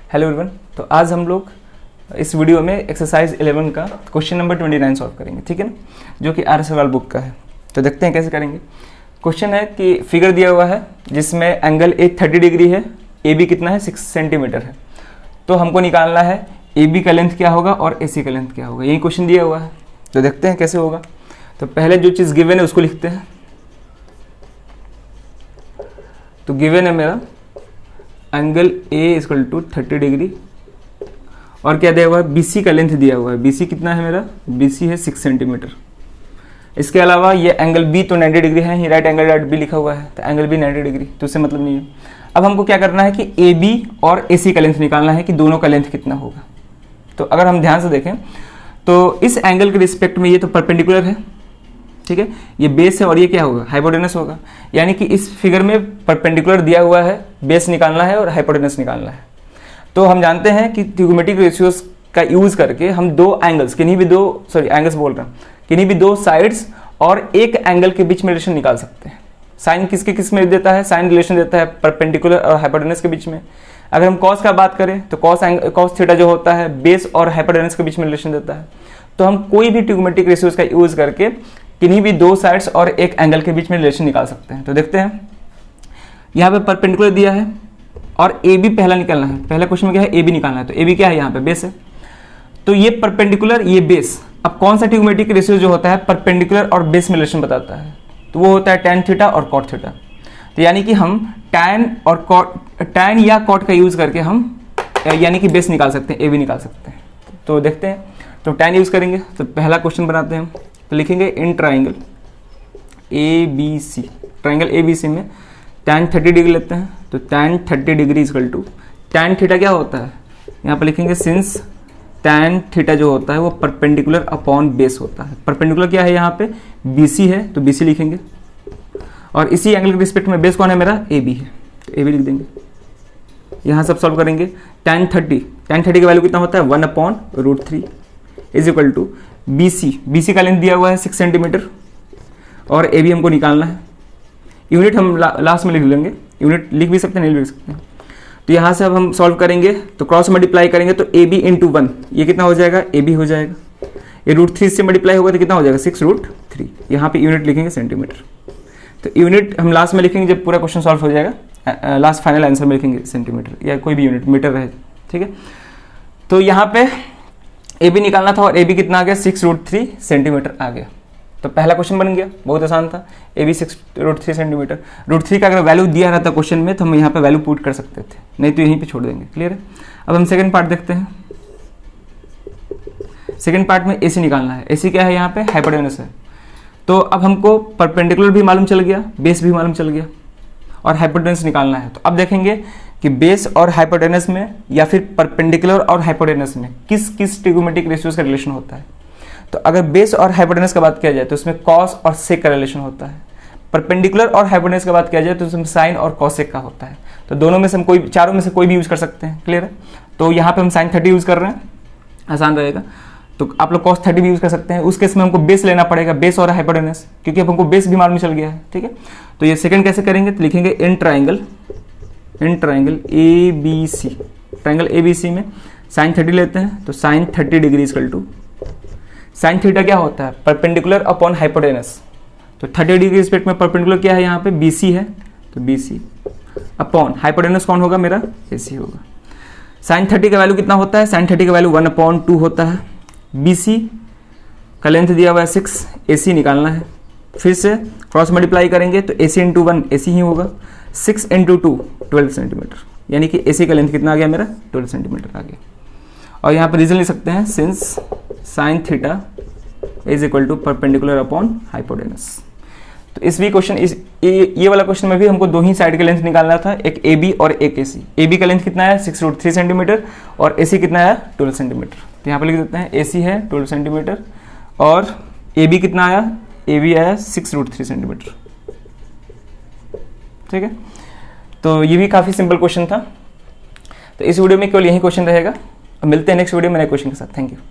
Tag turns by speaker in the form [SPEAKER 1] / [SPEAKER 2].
[SPEAKER 1] Hello everyone. तो आज हम लोग इस वीडियो में एक्सरसाइज 11 का क्वेश्चन नंबर 29 सॉल्व करेंगे, ठीक है ना, जो कि आर सवाल बुक का है। तो देखते हैं कैसे करेंगे। क्वेश्चन है कि फिगर दिया हुआ है जिसमें एंगल ए 30 डिग्री है, ए बी कितना है 6 सेंटीमीटर है। तो हमको निकालना है ए बी का लेंथ क्या होगा और ए सी का लेंथ क्या होगा, यही क्वेश्चन दिया हुआ है। तो देखते हैं कैसे होगा। तो पहले जो चीज़ गिवन है उसको लिखते हैं। तो गिवन है मेरा angle A equal to 30 degree और क्या दिया हुआ है, बीसी का लेंथ दिया हुआ है। बीसी कितना है मेरा, बीसी है 6 सेंटीमीटर। इसके अलावा ये एंगल बी तो 90 डिग्री है, ये राइट एंगल डॉट बी लिखा हुआ है, तो एंगल बी 90 डिग्री, तो उससे मतलब नहीं है। अब हमको क्या करना है कि ए बी और ए सी का लेंथ निकालना है कि दोनों का लेंथ कितना होगा। तो अगर हम ध्यान से देखें तो इस एंगल के रिस्पेक्ट में ये तो परपेंडिकुलर है, ठीक है, ये बेस है और ये क्या होगा, हाइपोटेनस होगा। यानी कि इस फिगर में परपेंडिकुलर दिया हुआ है, बेस निकालना है और हाइपोटेनस निकालना है। तो हम जानते हैं कि ट्रिग्नोमेट्रिक रेशियोज का यूज करके हम दो एंगल्स, किन्हीं भी दो साइड्स और एक एंगल के बीच में रिलेशन निकाल सकते हैं। साइन किस में देता है, साइन रिलेशन देता है परपेंडिकुलर और हाइपोटेनस के बीच में। अगर हम कॉस का बात करें तो कॉस थीटा जो होता है बेस और हाइपोटेनस के बीच में रिलेशन देता है। तो हम कोई भी ट्रिग्नोमेट्रिक रेशियोज का यूज करके किन्हीं भी दो साइड्स और एक एंगल के बीच में रिलेशन निकाल सकते हैं। तो देखते हैं, यहाँ पे परपेंडिकुलर दिया है और ए बी पहला निकालना है। पहला क्वेश्चन में क्या है, ए बी निकालना है। तो ए बी क्या है, यहाँ पे बेस है। तो ये परपेंडिकुलर, ये बेस। अब कौन सा ट्रिग्नोमेट्रिक रेशियो जो होता है परपेंडिकुलर और बेस में रिलेशन बताता है, तो वो होता है tan थीटा और cot थीटा। तो यानी कि हम tan या cot का यूज करके हम यानी कि बेस निकाल सकते हैं, ए बी निकाल सकते हैं। तो देखते हैं, तो tan यूज करेंगे। तो पहला क्वेश्चन बनाते हैं। तो लिखेंगे in triangle A B C, triangle A B C में tan 30 डिग्री लेते हैं। तो tan 30 degree equal to tan theta क्या होता है, यहाँ पर लिखेंगे सिंस tan थीटा जो होता है वो परपेंडिकुलर अपॉन बेस होता है। परपेंडिकुलर क्या है यहाँ पे, BC है, तो BC लिखेंगे। और इसी एंगल के रिस्पेक्ट में बेस कौन है मेरा, AB है, तो AB लिख देंगे। यहाँ सब सॉल्व करेंगे। tan 30 का वैल्यू कितना होता है 1/√3 इज इक्वल टू BC का लेंथ दिया हुआ है 6 सेंटीमीटर और AB हमको निकालना है। यूनिट हम लास्ट में लिख लेंगे, यूनिट लिख भी सकते हैं, नहीं लिख सकते हैं। तो यहाँ से अब हम सॉल्व करेंगे तो क्रॉस मल्टीप्लाई करेंगे तो AB इंटू 1 ये कितना हो जाएगा, AB हो जाएगा। ये √3 से मल्टीप्लाई होगा तो कितना हो जाएगा 6√3। यहाँ पे यूनिट लिखेंगे सेंटीमीटर। तो यूनिट हम लास्ट में लिखेंगे जब पूरा क्वेश्चन सॉल्व हो जाएगा, लास्ट फाइनल आंसर में लिखेंगे सेंटीमीटर या कोई भी यूनिट, मीटर रहे, ठीक है। तो यहाँ पे AB निकालना था और AB कितना आ गया 6√3 सेंटीमीटर आ गया। तो पहला क्वेश्चन बन गया, बहुत आसान था। AB 6√3 centimetre. √3 का अगर वैल्यू दिया रहता क्वेश्चन में तो हम यहाँ पे वैल्यू पुट कर सकते थे, नहीं तो यहीं पे छोड़ देंगे। क्लियर है। अब हम सेकंड पार्ट देखते हैं। सेकंड पार्ट में AC निकालना है। AC क्या है, यहाँ पे हाइपोटेनस है। तो अब हमको परपेंडिकुलर भी मालूम चल गया, बेस भी मालूम चल गया और हाइपोटेनस निकालना है। तो अब देखेंगे कि बेस और हाइपोटेनस में या फिर परपेंडिकुलर और हाइपोटेनस में किस किस ट्रिग्नोमेट्रिक रेशियोज का रिलेशन होता है। तो अगर बेस और हाइपोटेनस का बात किया जाए तो उसमें कॉस और सेक का रिलेशन होता है। परपेंडिकुलर और हाइपोटेनस का बात किया जाए तो उसमें साइन और कॉसेक का होता है। तो दोनों में से हम चारों में से कोई भी यूज कर सकते हैं। क्लियर है। तो यहाँ पे हम साइन 30 यूज कर रहे हैं, आसान रहेगा। तो आप लोग cos 30 भी यूज कर सकते हैं। उस केस में हमको बेस लेना पड़ेगा, बेस और हाइपोटेनस, क्योंकि अब हमको बेस भी मालूम चल गया है, ठीक है। तो ये सेकंड कैसे करेंगे, तो लिखेंगे in triangle ABC, triangle ABC में साइन 30 लेते हैं। तो sine 30 degree equal to sine theta क्या होता है, परपेंडिकुलर अपॉन हाइपोटेनस। तो 30 डिग्री रिस्पेक्ट में परपेंडिकुलर क्या है, यहाँ पे BC है, तो BC अपॉन हाइपोटेनस कौन होगा मेरा, AC होगा। साइन 30 का वैल्यू कितना होता है, साइन 30 का वैल्यू 1/2 होता है। BC का लेंथ दिया हुआ है 6, AC निकालना है। फिर से क्रॉस मल्टीप्लाई करेंगे तो AC इंटू 1 AC ही होगा, 6 इंटू 2 12 सेंटीमीटर, यानी कि AC का लेंथ कितना आ गया मेरा 12 सेंटीमीटर आ गया। और यहाँ पर रीजन लिख सकते हैं since sine theta is equal to perpendicular upon hypotenuse. तो इस भी क्वेश्चन ये वाला क्वेश्चन में भी हमको दो ही साइड का लेंथ निकालना था, एक AB और एक AC। AB का लेंथ कितना है 6√3 सेंटीमीटर और AC कितना है 12 सेंटीमीटर। तो यहाँ पर लिख देते हैं AC है 12 सेंटीमीटर और AB कितना आया, AB आया 6√3 सेंटीमीटर, ठीक है। तो ये भी काफ़ी सिंपल क्वेश्चन था। तो इस वीडियो में केवल यही क्वेश्चन रहेगा। अब मिलते हैं नेक्स्ट वीडियो में नए क्वेश्चन के साथ। Thank you.